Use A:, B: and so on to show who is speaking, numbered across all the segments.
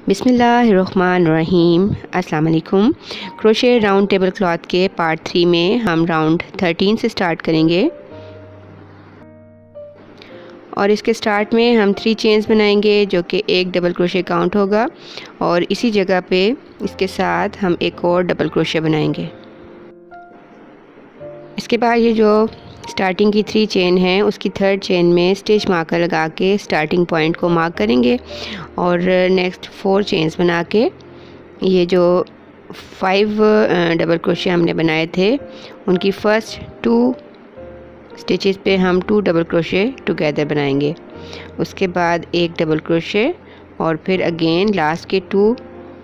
A: बिस्मिल्लाहिर्रहमानिर्रहीम। अस्सलाम वालेकुम। क्रोशे राउंड टेबल क्लॉथ के पार्ट 3 में हम राउंड 13 से स्टार्ट करेंगे और इसके स्टार्ट में हम 3 चेन्स बनाएंगे जो कि एक डबल क्रोशे काउंट होगा और इसी जगह पे इसके साथ हम एक और डबल क्रोशे बनाएंगे। इसके बाद ये जो स्टार्टिंग की 3 चेन है उसकी थर्ड चेन में स्टिच मार्कर लगा के स्टार्टिंग पॉइंट को मार्क करेंगे और नेक्स्ट 4 चेन्स बना के ये जो 5 डबल क्रोशे हमने बनाए थे उनकी फर्स्ट 2 स्टिचेस पे हम 2 डबल क्रोशे टुगेदर बनाएंगे। उसके बाद एक डबल क्रोशे और फिर अगेन लास्ट के 2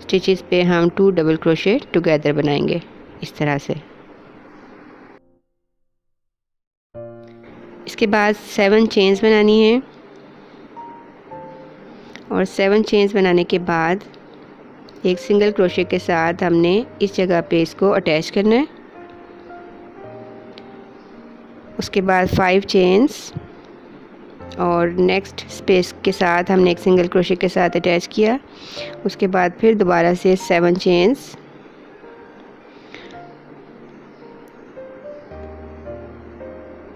A: स्टिचेस पे हम 2 डबल क्रोशे टुगेदर बनाएंगे इस तरह से। इसके बाद 7 चेन्स बनानी है और 7 चेन्स बनाने के बाद एक सिंगल क्रोशे के साथ हमने इस जगह पे इसको अटैच करना है। उसके बाद 5 चेन्स और नेक्स्ट स्पेस के साथ हमने एक सिंगल क्रोशे के साथ अटैच किया। उसके बाद फिर दोबारा से 7 चेन्स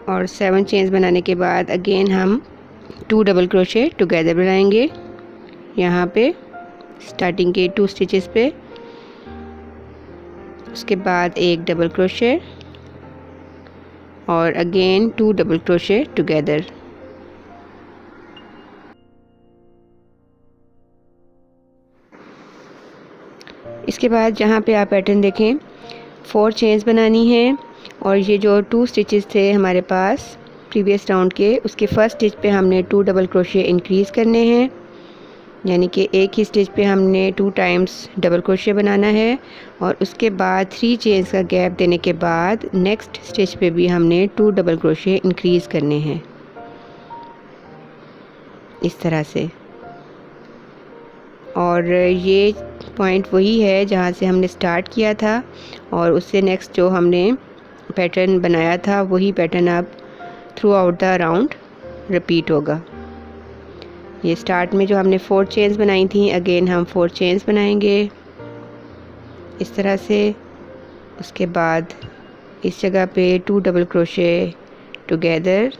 A: और 7 चेन्स बनाने के बाद अगेन हम 2 डबल क्रोशे टुगेदर बनाएंगे यहाँ पे स्टार्टिंग के 2 स्टिचेस पे। उसके बाद एक डबल क्रोशे और अगेन 2 डबल क्रोशे टुगेदर। इसके बाद जहाँ पे आप पैटर्न देखें 4 चेन्स बनानी है और ये जो 2 स्टिचेस थे हमारे पास प्रीवियस राउंड के उसके फर्स्ट स्टिच पे हमने 2 डबल क्रोशे इंक्रीज़ करने हैं, यानी कि एक ही स्टिच पे हमने 2 टाइम्स डबल क्रोशे बनाना है और उसके बाद 3 चेन्स का गैप देने के बाद नेक्स्ट स्टिच पे भी हमने 2 डबल क्रोशे इंक्रीज़ करने हैं इस तरह से। और ये पॉइंट वही है जहाँ से हमने स्टार्ट किया था और उससे नेक्स्ट जो हमने पैटर्न बनाया था वही पैटर्न अब through out the round repeat होगा। ये स्टार्ट में जो हमने 4 चेन्स बनाई थी अगेन हम 4 चेन्स बनाएंगे इस तरह से। उसके बाद इस जगह पे 2 double crochet together,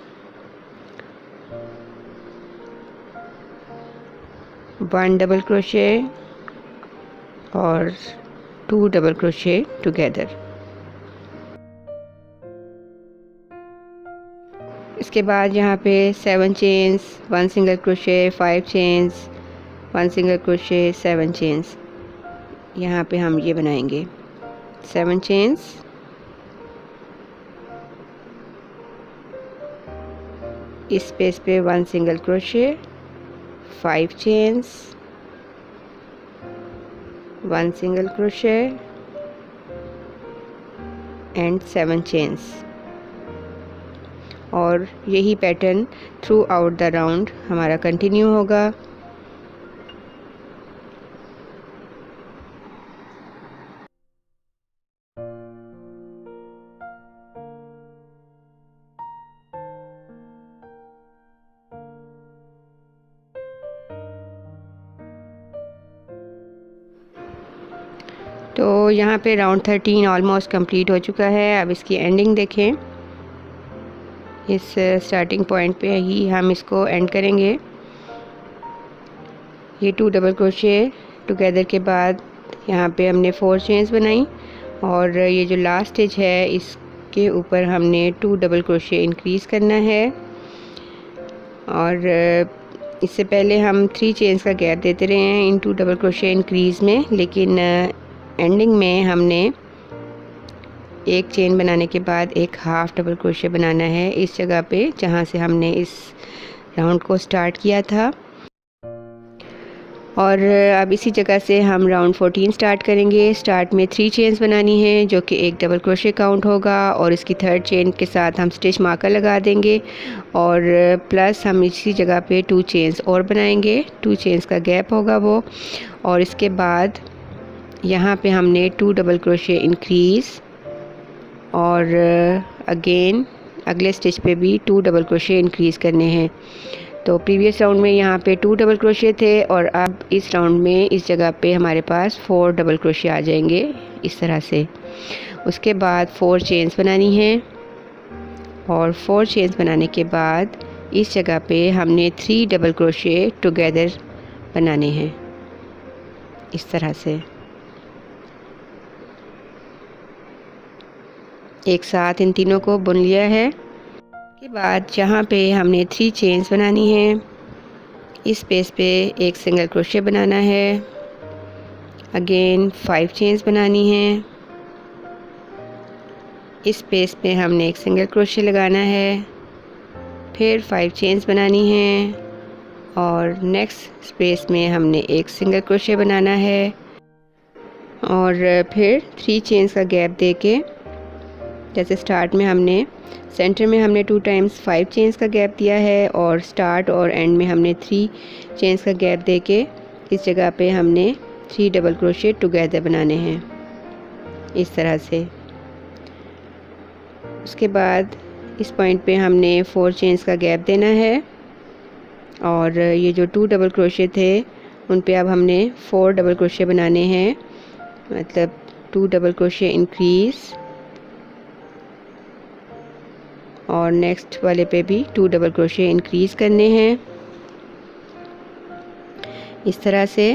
A: 1 double crochet और 2 डबल क्रोशे टुगेदर। इसके बाद यहाँ पे 7 chains, 1 single crochet, 5 chains, 1 single crochet, 7 chains, यहाँ पे हम ये बनाएंगे 7 चेन्स, इस स्पेस पे 1 single crochet, 5 chains, 1 single crochet and 7 chains. और यही pattern through out the round हमारा कंटिन्यू होगा। तो यहाँ पे राउंड 13 ऑलमोस्ट कंप्लीट हो चुका है। अब इसकी एंडिंग देखें, इस स्टार्टिंग पॉइंट पे ही हम इसको एंड करेंगे। ये 2 डबल क्रोशे टुगेदर के बाद यहाँ पे हमने 4 चेन्स बनाई और ये जो लास्ट स्टिच है इसके ऊपर हमने 2 डबल क्रोशे इंक्रीज़ करना है और इससे पहले हम 3 चेन्स का गैप देते रहे हैं इन 2 डबल क्रोशे इंक्रीज़ में, लेकिन एंडिंग में हमने एक चेन बनाने के बाद एक हाफ डबल क्रोशे बनाना है इस जगह पे जहाँ से हमने इस राउंड को स्टार्ट किया था। और अब इसी जगह से हम राउंड 14 स्टार्ट करेंगे। स्टार्ट में 3 चेन्स बनानी है जो कि एक डबल क्रोशे काउंट होगा और इसकी थर्ड चेन के साथ हम स्टिच मार्कर लगा देंगे और प्लस हम इसी जगह पे 2 चेन्स और बनाएंगे, 2 चेन्स का गैप होगा वो। और इसके बाद यहाँ पे हमने 2 डबल क्रोशे इंक्रीज़ और अगेन अगले स्टिच पे भी 2 डबल क्रोशे इंक्रीज़ करने हैं। तो प्रीवियस राउंड में यहाँ पे 2 डबल क्रोशे थे और अब इस राउंड में इस जगह पे हमारे पास 4 डबल क्रोशे आ जाएंगे इस तरह से। उसके बाद 4 चेन्स बनानी है और 4 चेन्स बनाने के बाद इस जगह पे हमने 3 डबल क्रोशे टुगेदर बनाने हैं इस तरह से। एक साथ इन तीनों को बुन लिया है। के बाद जहाँ पे हमने 3 चेन्स बनानी है इस स्पेस पे एक सिंगल क्रोशे बनाना है। अगेन 5 चेन्स बनानी है। इस स्पेस पे हमने एक सिंगल क्रोशे लगाना है, फिर 5 चेन्स बनानी है और नेक्स्ट स्पेस में हमने एक सिंगल क्रोशे बनाना है और फिर 3 चेन्स का गैप देके, जैसे स्टार्ट में हमने सेंटर में हमने 2 टाइम्स 5 चेन्स का गैप दिया है और स्टार्ट और एंड में हमने 3 चेन्स का गैप देके इस जगह पे हमने 3 डबल क्रोशे टुगेदर बनाने हैं इस तरह से। उसके बाद इस पॉइंट पे हमने 4 चेन्स का गैप देना है और ये जो 2 डबल क्रोशे थे उन पे अब हमने 4 डबल क्रोशे बनाने हैं, मतलब 2 डबल क्रोशे इंक्रीज़ और नेक्स्ट वाले पे भी 2 डबल क्रोशे इंक्रीज़ करने हैं इस तरह से।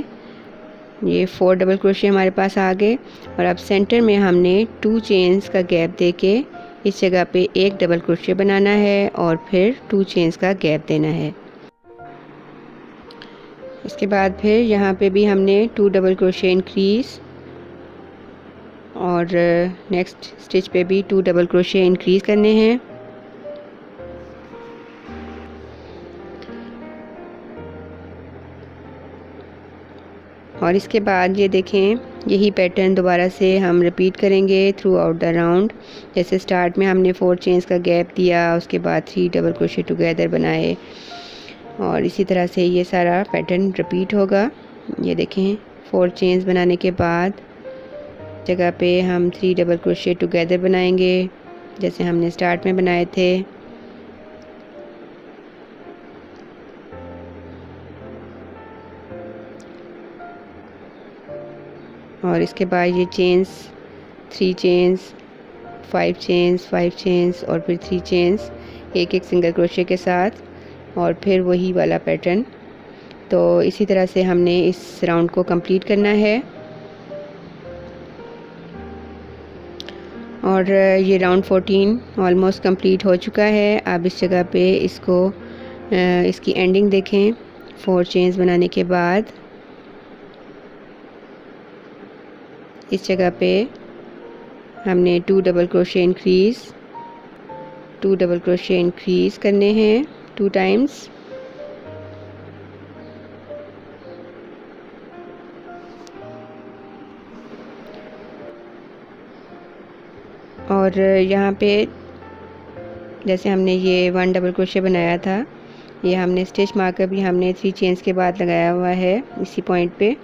A: ये 4 डबल क्रोशे हमारे पास आ गए और अब सेंटर में हमने 2 चेन्स का गैप देके इस जगह पे एक डबल क्रोशे बनाना है और फिर 2 चेन्स का गैप देना है। इसके बाद फिर यहाँ पे भी हमने 2 डबल क्रोशे इंक्रीज़ और नेक्स्ट स्टिच पे भी 2 डबल क्रोशे इंक्रीज़ करने हैं। और इसके बाद ये देखें, यही पैटर्न दोबारा से हम रिपीट करेंगे थ्रू आउट द राउंड। जैसे स्टार्ट में हमने 4 चेन्स का गैप दिया, उसके बाद 3 डबल क्रोशे टुगेदर बनाए और इसी तरह से ये सारा पैटर्न रिपीट होगा। ये देखें, 4 चेन्स बनाने के बाद जगह पे हम 3 डबल क्रोशे टुगेदर बनाएंगे जैसे हमने स्टार्ट में बनाए थे। और इसके बाद ये चेन्स 3 चेन्स 5 चेन्स 5 चेन्स और फिर 3 चेन्स एक एक सिंगल क्रोशे के साथ और फिर वही वाला पैटर्न। तो इसी तरह से हमने इस राउंड को कंप्लीट करना है। और ये राउंड 14 ऑलमोस्ट कंप्लीट हो चुका है। अब इस जगह पे इसको इसकी एंडिंग देखें। 4 चेन्स बनाने के बाद इस जगह पे हमने 2 double crochet increase 2 double crochet increase करने हैं 2 टाइम्स। और यहाँ पे जैसे हमने ये 1 डबल क्रोशे बनाया था, ये हमने स्टिच मार्कर भी हमने 3 चेन्स के बाद लगाया हुआ है इसी पॉइंट पे।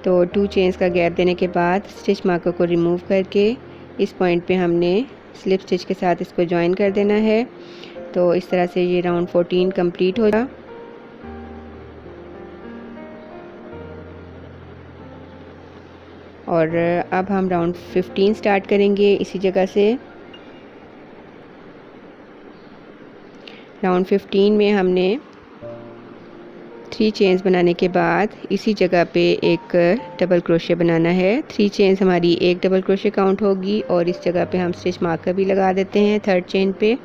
A: तो 2 चेन्स का गैप देने के बाद स्टिच मार्कर को रिमूव करके इस पॉइंट पे हमने स्लिप स्टिच के साथ इसको जॉइन कर देना है। तो इस तरह से ये राउंड 14 कंप्लीट हो जाएगा। और अब हम राउंड 15 स्टार्ट करेंगे इसी जगह से। राउंड 15 में हमने 3 चेन्स बनाने के बाद इसी जगह पे एक डबल क्रोशे बनाना है। 3 चेन्स हमारी एक डबल क्रोशे काउंट होगी और इस जगह पे हम स्टिच मार्कर भी लगा देते हैं 3rd चेन पे।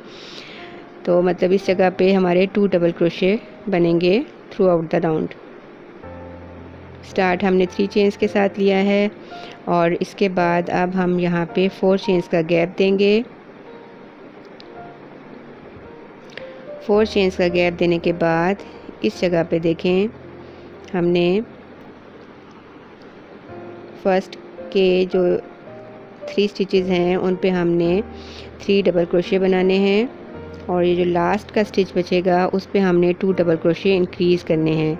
A: तो मतलब इस जगह पे हमारे 2 डबल क्रोशे बनेंगे through out the round. Start हमने 3 चेन्स के साथ लिया है और इसके बाद अब हम यहाँ पे 4 चेन्स का गैप देंगे। 4 चेन्स का गैप देने के बाद इस जगह पे देखें, हमने फर्स्ट के जो 3 स्टिचेस हैं उन पे हमने 3 डबल क्रोशे बनाने हैं और ये जो लास्ट का स्टिच बचेगा उस पे हमने 2 डबल क्रोशे इंक्रीज़ करने हैं।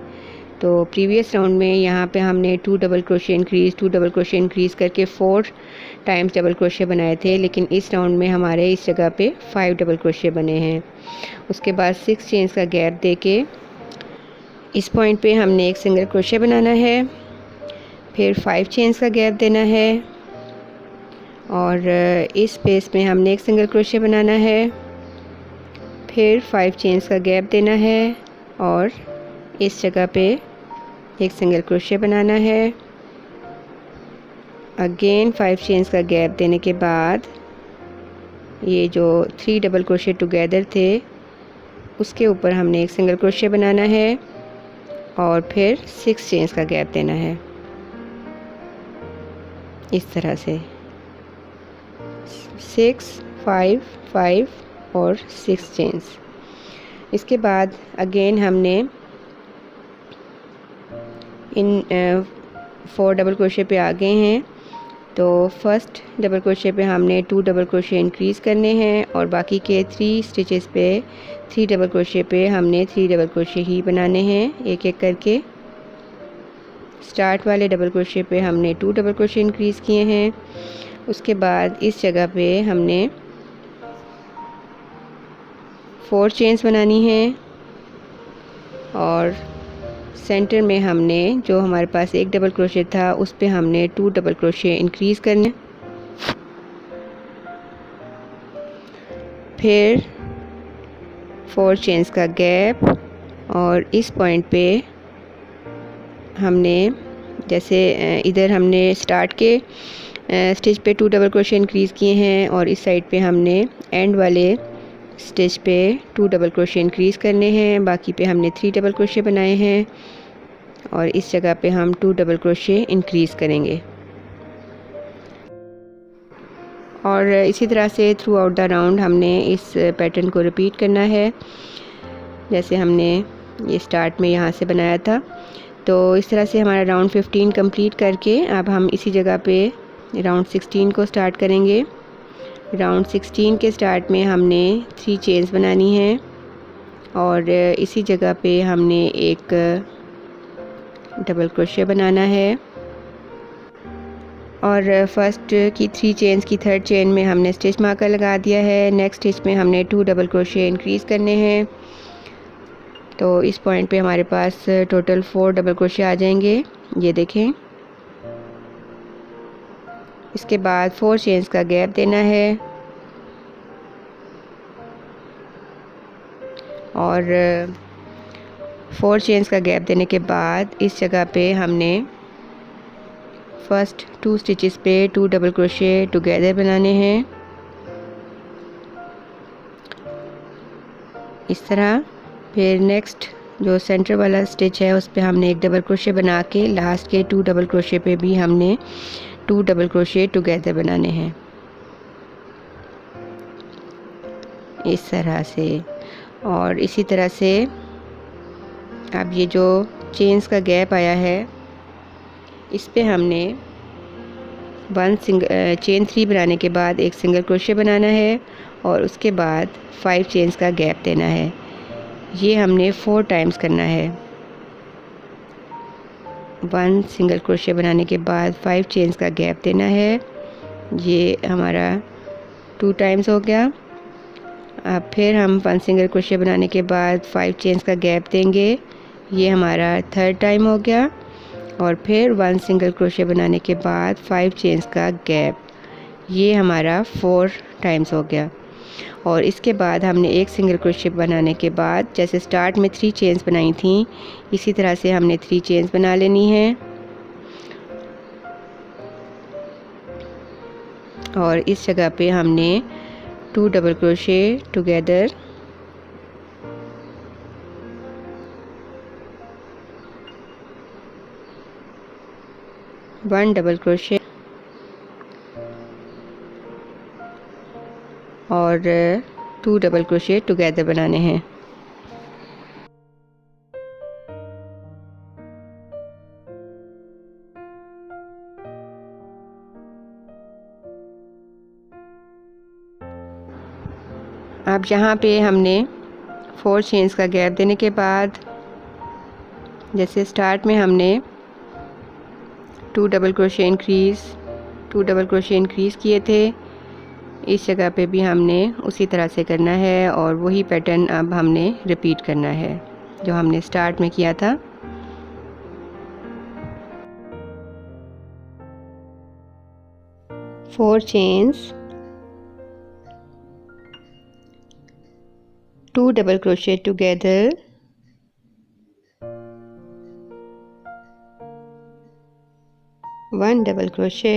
A: तो प्रीवियस राउंड में यहाँ पे हमने 2 डबल क्रोशे इंक्रीज़ करके 4 टाइम्स डबल क्रोशे बनाए थे, लेकिन इस राउंड में हमारे इस जगह पे 5 डबल क्रोशे बने हैं। उसके बाद 6 चेन्स का गैप देके इस पॉइंट पे हमने एक सिंगल क्रोशे बनाना है, फिर 5 चेन्स का गैप देना है और इस स्पेस में हमने एक सिंगल क्रोशे बनाना है, फिर 5 चेन्स का गैप देना है और इस जगह पे एक सिंगल क्रोशे बनाना है। अगेन 5 चेन्स का गैप देने के बाद ये जो 3 डबल क्रोशे टुगेदर थे उसके ऊपर हमने एक सिंगल क्रोशे बनाना है और फिर 6 चेन्स का गैप देना है इस तरह से 6 5 5 और 6 चेन्स। इसके बाद अगेन हमने इन 4 डबल क्रोशे पे आ गए हैं, तो फर्स्ट डबल क्रोशे पे हमने 2 डबल क्रोशे इंक्रीज़ करने हैं और बाकी के 3 स्टिचेस पे 3 डबल क्रोशे पे हमने 3 डबल क्रोशे ही बनाने हैं एक एक करके। स्टार्ट वाले डबल क्रोशे पे हमने 2 डबल क्रोशे इंक्रीज़ किए हैं। उसके बाद इस जगह पे हमने 4 चेन्स बनानी है और सेंटर में हमने जो हमारे पास एक डबल क्रोशे था उस पे हमने 2 डबल क्रोशे इंक्रीज़ करने, फिर 4 चेन्स का गैप और इस पॉइंट पे हमने जैसे इधर हमने स्टार्ट के स्टिच पे 2 डबल क्रोशे इंक्रीज़ किए हैं और इस साइड पे हमने एंड वाले स्टिच पे 2 डबल क्रोशे इंक्रीज़ करने हैं, बाकी पे हमने 3 डबल क्रोशे बनाए हैं और इस जगह पे हम 2 डबल क्रोशे इंक्रीज़ करेंगे। और इसी तरह से थ्रू आउट द राउंड हमने इस पैटर्न को रिपीट करना है जैसे हमने ये स्टार्ट में यहाँ से बनाया था। तो इस तरह से हमारा राउंड 15 कंप्लीट करके अब हम इसी जगह पे राउंड 16 को स्टार्ट करेंगे। राउंड 16 के स्टार्ट में हमने 3 चेन्स बनानी है और इसी जगह पे हमने एक डबल क्रोशे बनाना है और फर्स्ट की 3 चेन्स की थर्ड चेन में हमने स्टिच मार्कर लगा दिया है। नेक्स्ट स्टिच में हमने 2 डबल क्रोशे इंक्रीज़ करने हैं, तो इस पॉइंट पे हमारे पास टोटल 4 डबल क्रोशे आ जाएंगे, ये देखें। इसके बाद 4 चेन्स का गैप देना है और 4 चेन्स का गैप देने के बाद इस जगह पे हमने फर्स्ट 2 स्टिचेस पे 2 डबल क्रोशे टुगेदर बनाने हैं इस तरह। फिर नेक्स्ट जो सेंटर वाला स्टिच है उस पे हमने एक डबल क्रोशे बना के लास्ट के 2 डबल क्रोशे पे भी हमने 2 डबल क्रोशे टुगेदर बनाने हैं इस तरह से। और इसी तरह से अब ये जो चेन्स का गैप आया है इस पे हमने चेन 3 बनाने के बाद एक सिंगल क्रोशे बनाना है और उसके बाद 5 चेन्स का गैप देना है। ये हमने 4 टाइम्स करना है। 1 सिंगल क्रोशे बनाने के बाद 5 चेन्स का गैप देना है, ये हमारा 2 टाइम्स हो गया। अब फिर हम 1 सिंगल क्रोशे बनाने के बाद 5 चेन्स का गैप देंगे, ये हमारा 3rd टाइम हो गया। और फिर 1 सिंगल क्रोशे बनाने के बाद 5 चेन्स का गैप, ये हमारा 4 टाइम्स हो गया। और इसके बाद हमने एक सिंगल क्रोशे बनाने के बाद जैसे स्टार्ट में 3 चेन्स बनाई थी इसी तरह से हमने 3 चेन्स बना लेनी है और इस जगह पे हमने 2 double crochet together one double crochet और 2 डबल क्रोशे टुगेदर बनाने हैं। अब यहाँ पे हमने 4 चेन्स का गैप देने के बाद जैसे स्टार्ट में हमने 2 डबल क्रोशे इंक्रीज़ किए थे, इस जगह पे भी हमने उसी तरह से करना है और वही पैटर्न अब हमने रिपीट करना है जो हमने स्टार्ट में किया था। Four chains, 2 double crochet together, 1 double crochet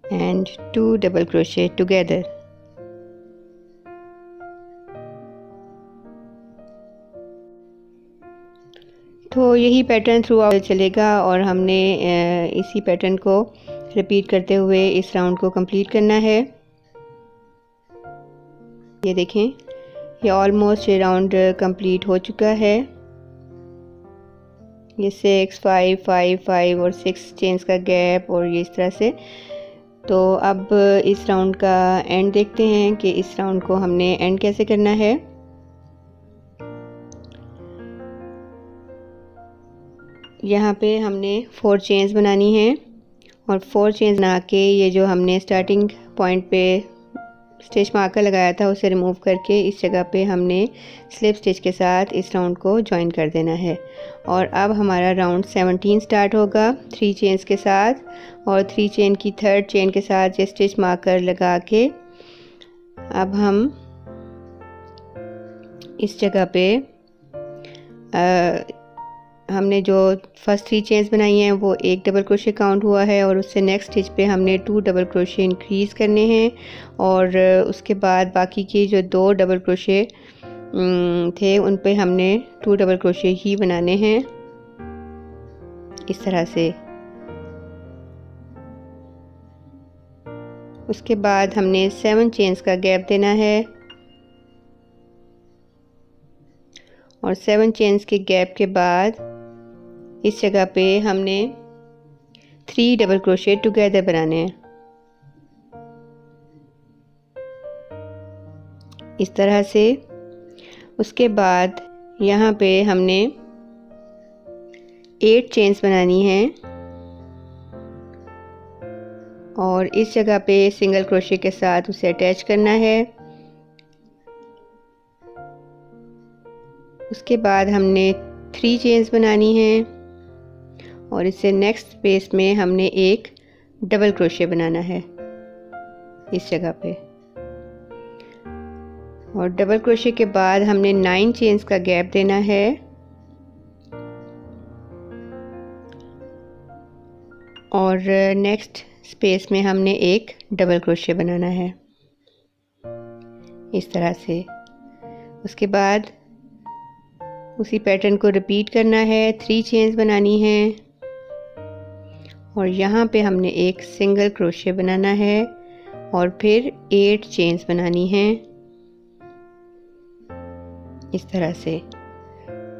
A: and 2 double crochet together। तो यही पैटर्न थ्रू आउट चलेगा और हमने इसी पैटर्न को रिपीट करते हुए इस राउंड को कंप्लीट करना है। ये देखें, ये ऑलमोस्ट ये राउंड कंप्लीट हो चुका है। ये 6 5 5 5 और 6 चेन्स का गैप और ये इस तरह से। तो अब इस राउंड का एंड देखते हैं कि इस राउंड को हमने एंड कैसे करना है। यहाँ पे हमने 4 चेन्स बनानी है और 4 चेन्स बना के ये जो हमने स्टार्टिंग पॉइंट पे स्टिच मार्कर लगाया था उसे रिमूव करके इस जगह पे हमने स्लिप स्टिच के साथ इस राउंड को ज्वाइन कर देना है। और अब हमारा राउंड 17 स्टार्ट होगा 3 चेन्स के साथ और 3 चेन की थर्ड चेन के साथ ये स्टिच मार्कर लगा के अब हम इस जगह पे हमने जो फर्स्ट 3 चेन्स बनाई हैं वो एक डबल क्रोशे काउंट हुआ है और उससे नेक्स्ट स्टिच पे हमने 2 डबल क्रोशे इंक्रीज़ करने हैं और उसके बाद बाकी के जो 2 डबल क्रोशे थे उन पे हमने 2 डबल क्रोशे ही बनाने हैं इस तरह से। उसके बाद हमने 7 चेन्स का गैप देना है और 7 चेन्स के गैप के बाद इस जगह पे हमने 3 डबल क्रोशे टुगेदर बनाने हैं इस तरह से। उसके बाद यहाँ पे हमने 8 चेन्स बनानी है और इस जगह पे सिंगल क्रोशे के साथ उसे अटैच करना है। उसके बाद हमने 3 चेन्स बनानी है और इससे नेक्स्ट स्पेस में हमने एक डबल क्रोशे बनाना है इस जगह पे और डबल क्रोशे के बाद हमने 9 चेन्स का गैप देना है और नेक्स्ट स्पेस में हमने एक डबल क्रोशे बनाना है इस तरह से। उसके बाद उसी पैटर्न को रिपीट करना है, 3 चेन्स बनानी है और यहाँ पे हमने एक सिंगल क्रोशे बनाना है और फिर 8 चेन्स बनानी है इस तरह से।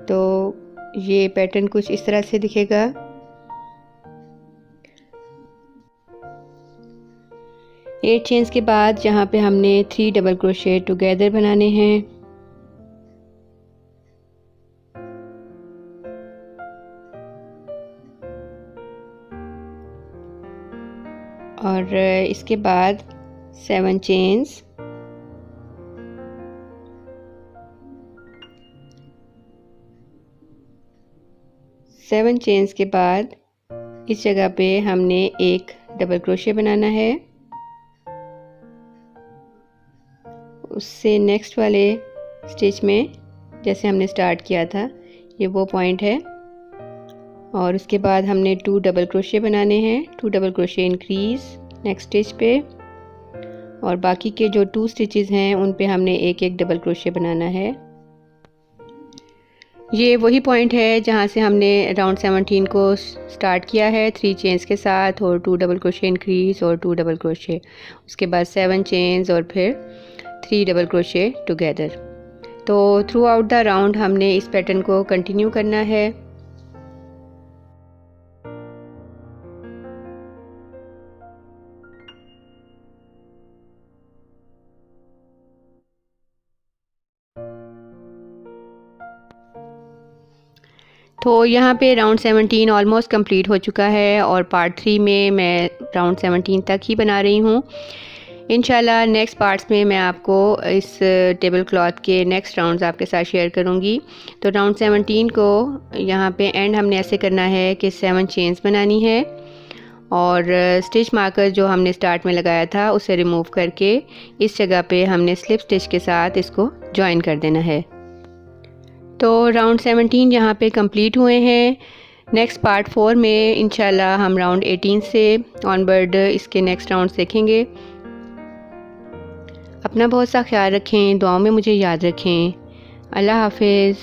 A: तो ये पैटर्न कुछ इस तरह से दिखेगा। एट चेन्स के बाद यहाँ पे हमने 3 डबल क्रोशे टुगेदर बनाने हैं और इसके बाद 7 चेन्स, के बाद इस जगह पे हमने एक डबल क्रोशे बनाना है। उससे नेक्स्ट वाले स्टिच में जैसे हमने स्टार्ट किया था ये वो पॉइंट है और उसके बाद हमने 2 डबल क्रोशे बनाने हैं, 2 double crochet increase next stitch पे और बाकी के जो 2 स्टिचेस हैं उन पे हमने एक एक डबल क्रोशे बनाना है। ये वही पॉइंट है जहाँ से हमने राउंड 17 को स्टार्ट किया है 3 चेन्स के साथ और 2 डबल क्रोशे इंक्रीज़ और 2 डबल क्रोशे, उसके बाद 7 चेन्स और फिर 3 डबल क्रोशे टुगेदर। तो थ्रू आउट द राउंड हमने इस पैटर्न को कंटिन्यू करना है। तो यहाँ पे राउंड 17 ऑलमोस्ट कंप्लीट हो चुका है और पार्ट 3 में मैं राउंड 17 तक ही बना रही हूँ। इंशाल्लाह नेक्स्ट पार्ट्स में मैं आपको इस टेबल क्लॉथ के नेक्स्ट राउंड्स आपके साथ शेयर करूँगी। तो राउंड 17 को यहाँ पे एंड हमने ऐसे करना है कि 7 चेन्स बनानी है और स्टिच मार्कर जो हमने स्टार्ट में लगाया था उसे रिमूव करके इस जगह पे हमने स्लिप स्टिच के साथ इसको जॉइन कर देना है। तो राउंड 17 यहाँ पे कंप्लीट हुए हैं। नेक्स्ट पार्ट 4 में इंशाल्लाह हम राउंड 18 से ऑनवर्ड इसके नेक्स्ट राउंड देखेंगे। अपना बहुत सा ख्याल रखें, दुआओं में मुझे याद रखें। अल्लाह हाफिज़।